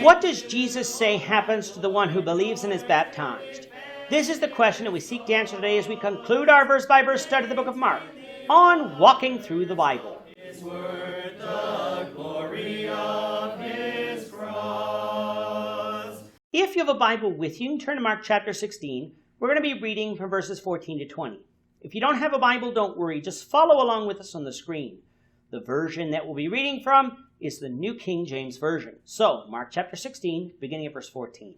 What does Jesus say happens to the one who believes and is baptized? This is the question that we seek to answer today as we conclude our verse-by-verse study of the book of Mark on Walking Through the Bible. His word, the glory of his cross. If you have a Bible with you, turn to Mark chapter 16. We're going to be reading from verses 14 to 20. If you don't have a Bible, don't worry. Just follow along with us on the screen. The version that we'll be reading from is the New King James Version. So, Mark chapter 16, beginning at verse 14.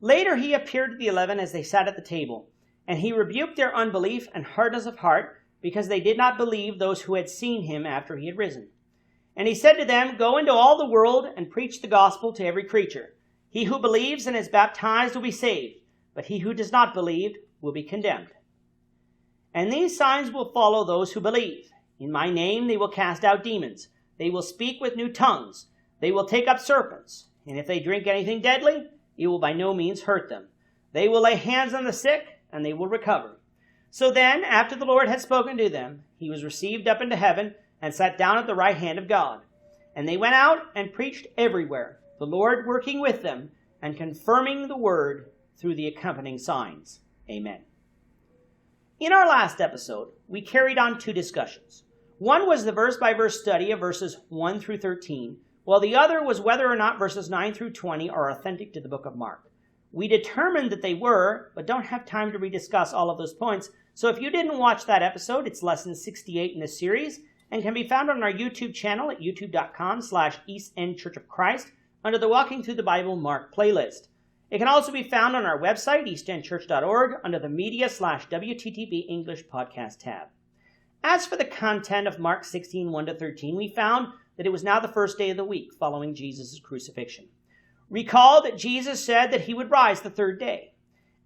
Later he appeared to the 11 as they sat at the table, and he rebuked their unbelief and hardness of heart, because they did not believe those who had seen him after he had risen. And he said to them, "Go into all the world and preach the gospel to every creature. He who believes and is baptized will be saved, but he who does not believe will be condemned. And these signs will follow those who believe. In my name they will cast out demons. They will speak with new tongues. They will take up serpents. And if they drink anything deadly, it will by no means hurt them. They will lay hands on the sick, and they will recover." So then, after the Lord had spoken to them, he was received up into heaven and sat down at the right hand of God. And they went out and preached everywhere, the Lord working with them and confirming the word through the accompanying signs. Amen. In our last episode, we carried on two discussions. One was the verse-by-verse study of verses 1 through 13, while the other was whether or not verses 9 through 20 are authentic to the book of Mark. We determined that they were, but don't have time to rediscuss all of those points. So if you didn't watch that episode, it's lesson 68 in this series and can be found on our YouTube channel at youtube.com/East End Church of Christ under the Walking Through the Bible Mark playlist. It can also be found on our website, eastendchurch.org, under the Media/WTTB English Podcast tab. As for the content of Mark 16, 1 to 13, we found that it was now the first day of the week following Jesus' crucifixion. Recall that Jesus said that he would rise the third day.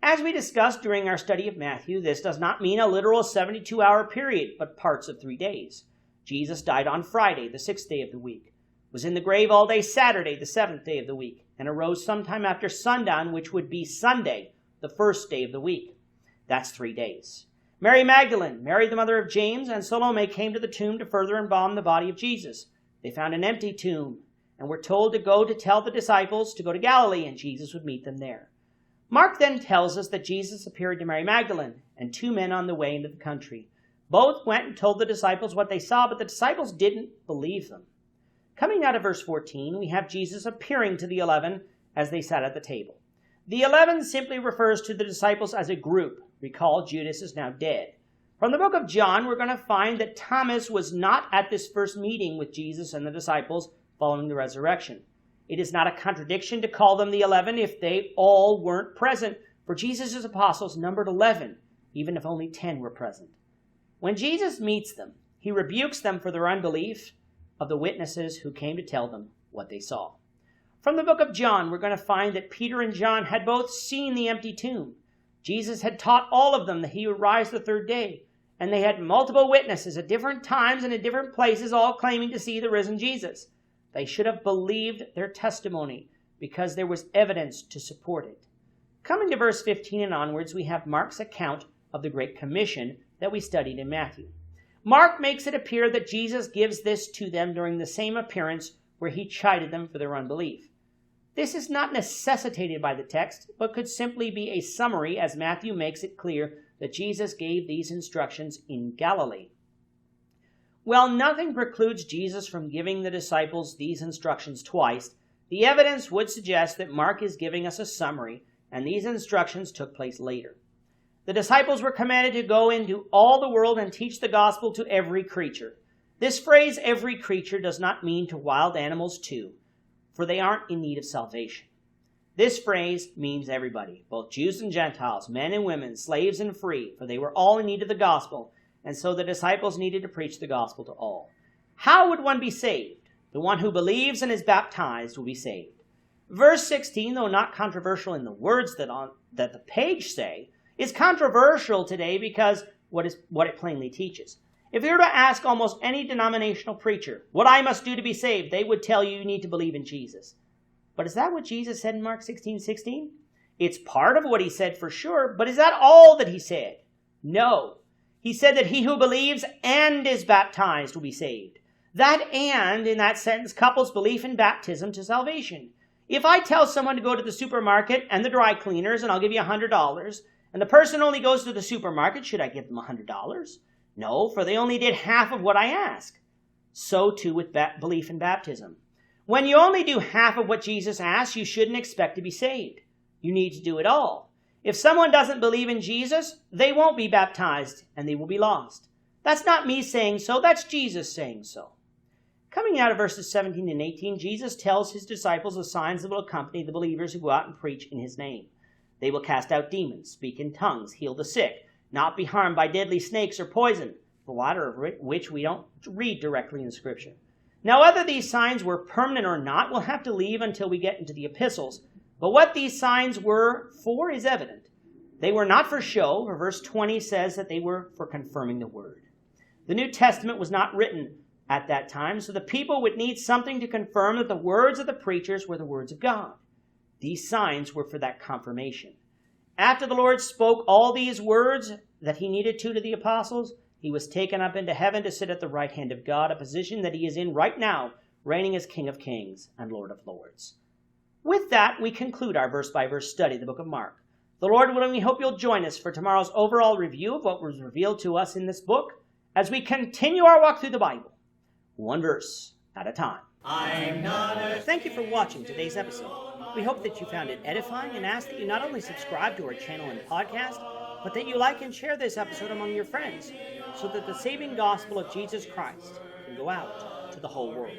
As we discussed during our study of Matthew, this does not mean a literal 72-hour period, but parts of 3 days. Jesus died on Friday, the 6th day of the week, was in the grave all day Saturday, the 7th day of the week, and arose sometime after sundown, which would be Sunday, the 1st day of the week. That's 3 days. Mary Magdalene, Mary the mother of James, and Salome came to the tomb to further embalm the body of Jesus. They found an empty tomb, and were told to go to tell the disciples to go to Galilee, and Jesus would meet them there. Mark then tells us that Jesus appeared to Mary Magdalene and 2 men on the way into the country. Both went and told the disciples what they saw, but the disciples didn't believe them. Coming now to verse 14, we have Jesus appearing to the 11 as they sat at the table. The 11 simply refers to the disciples as a group. Recall, Judas is now dead. From the book of John, we're going to find that Thomas was not at this first meeting with Jesus and the disciples following the resurrection. It is not a contradiction to call them the 11 if they all weren't present, for Jesus' apostles numbered 11, even if only 10 were present. When Jesus meets them, he rebukes them for their unbelief of the witnesses who came to tell them what they saw. From the book of John, we're going to find that Peter and John had both seen the empty tomb. Jesus had taught all of them that he would rise the third day, and they had multiple witnesses at different times and in different places, all claiming to see the risen Jesus. They should have believed their testimony because there was evidence to support it. Coming to verse 15 and onwards, we have Mark's account of the Great Commission that we studied in Matthew. Mark makes it appear that Jesus gives this to them during the same appearance where he chided them for their unbelief. This is not necessitated by the text, but could simply be a summary, as Matthew makes it clear that Jesus gave these instructions in Galilee. While nothing precludes Jesus from giving the disciples these instructions twice, the evidence would suggest that Mark is giving us a summary, and these instructions took place later. The disciples were commanded to go into all the world and teach the gospel to every creature. This phrase, every creature, does not mean to wild animals too, for they aren't in need of salvation. This phrase means everybody, both Jews and Gentiles, men and women, slaves and free, for they were all in need of the gospel, and so the disciples needed to preach the gospel to all. How would one be saved? The one who believes and is baptized will be saved. Verse 16, though not controversial in the words that the page say, is controversial today because what it plainly teaches. If you were to ask almost any denominational preacher what I must do to be saved, they would tell you need to believe in Jesus. But is that what Jesus said in Mark 16:16? It's part of what he said for sure, but is that all that he said? No. He said that he who believes and is baptized will be saved. That "and" in that sentence couples belief in baptism to salvation. If I tell someone to go to the supermarket and the dry cleaners and I'll give you $100, and the person only goes to the supermarket, should I give them $100? No, for they only did half of what I asked. So too with belief in baptism. When you only do half of what Jesus asked, you shouldn't expect to be saved. You need to do it all. If someone doesn't believe in Jesus, they won't be baptized and they will be lost. That's not me saying so, that's Jesus saying so. Coming out of verses 17 and 18, Jesus tells his disciples the signs that will accompany the believers who go out and preach in his name. They will cast out demons, speak in tongues, heal the sick, not be harmed by deadly snakes or poison, the latter of which we don't read directly in Scripture. Now, whether these signs were permanent or not, we'll have to leave until we get into the epistles. But what these signs were for is evident. They were not for show, for verse 20 says that they were for confirming the word. The New Testament was not written at that time, so the people would need something to confirm that the words of the preachers were the words of God. These signs were for that confirmation. After the Lord spoke all these words that he needed to the apostles, he was taken up into heaven to sit at the right hand of God, a position that he is in right now, reigning as King of Kings and Lord of Lords. With that, we conclude our verse-by-verse study of the book of Mark. The Lord willing, we hope you'll join us for tomorrow's overall review of what was revealed to us in this book as we continue our walk through the Bible, one verse at a time. Thank you for watching today's episode. We hope that you found it edifying and ask that you not only subscribe to our channel and podcast, but that you like and share this episode among your friends so that the saving gospel of Jesus Christ can go out to the whole world.